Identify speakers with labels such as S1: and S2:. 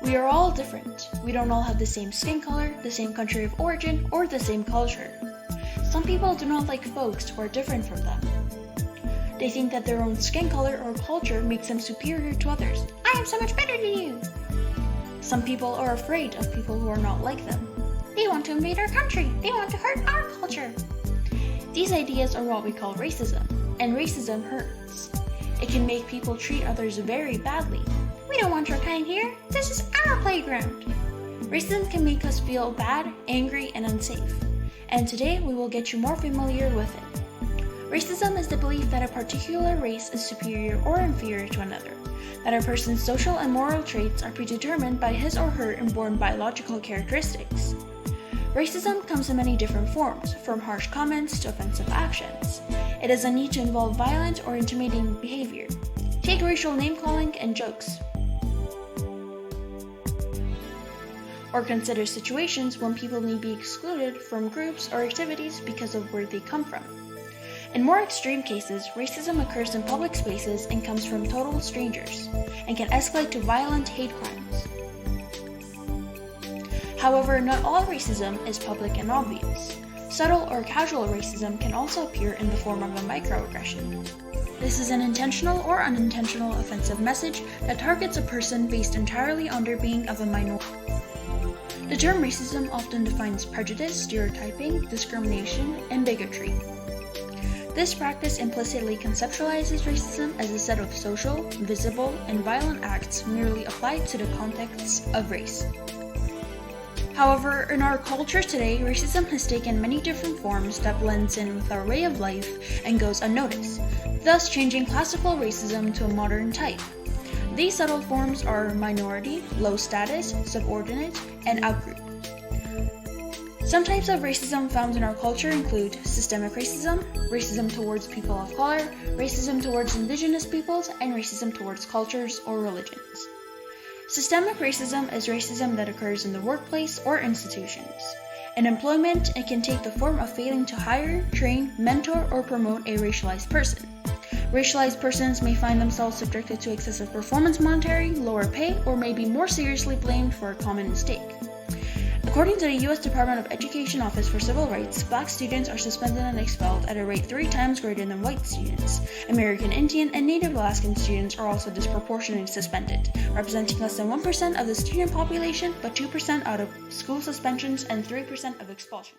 S1: We are all different. We don't all have the same skin color, the same country of origin, or the same culture. Some people do not like folks who are different from them. They think that their own skin color or culture makes them superior to others. I am so much better than you. Some people are afraid of people who are not like them. They want to invade our country. They want to hurt our culture. These ideas are what we call racism, and racism hurts. It can make people treat others very badly. We don't want your kind here. This is our playground. Racism can make us feel bad, angry, and unsafe. And today we will get you more familiar with it. Racism is the belief that a particular race is superior or inferior to another, that a person's social and moral traits are predetermined by his or her inborn biological characteristics. Racism comes in many different forms, from harsh comments to offensive actions. It doesn't need to involve violent or intimidating behavior. Take racial name-calling and jokes. Or consider situations when people may be excluded from groups or activities because of where they come from. In more extreme cases, racism occurs in public spaces and comes from total strangers, and can escalate to violent hate crimes. However, not all racism is public and obvious. Subtle or casual racism can also appear in the form of a microaggression. This is an intentional or unintentional offensive message that targets a person based entirely on their being of a minority. The term racism often defines prejudice, stereotyping, discrimination, and bigotry. This practice implicitly conceptualizes racism as a set of social, visible, and violent acts merely applied to the context of race. However, in our culture today, racism has taken many different forms that blends in with our way of life and goes unnoticed, thus changing classical racism to a modern type. These subtle forms are minority, low status, subordinate, and outgroup. Some types of racism found in our culture include systemic racism, racism towards people of color, racism towards indigenous peoples, and racism towards cultures or religions. Systemic racism is racism that occurs in the workplace or institutions. In employment, it can take the form of failing to hire, train, mentor, or promote a racialized person. Racialized persons may find themselves subjected to excessive performance monitoring, lower pay, or may be more seriously blamed for a common mistake. According to the U.S. Department of Education Office for Civil Rights, Black students are suspended and expelled at a rate 3 times greater than white students. American Indian and Native Alaskan students are also disproportionately suspended, representing less than 1% of the student population, but 2% out of school suspensions and 3% of expulsion.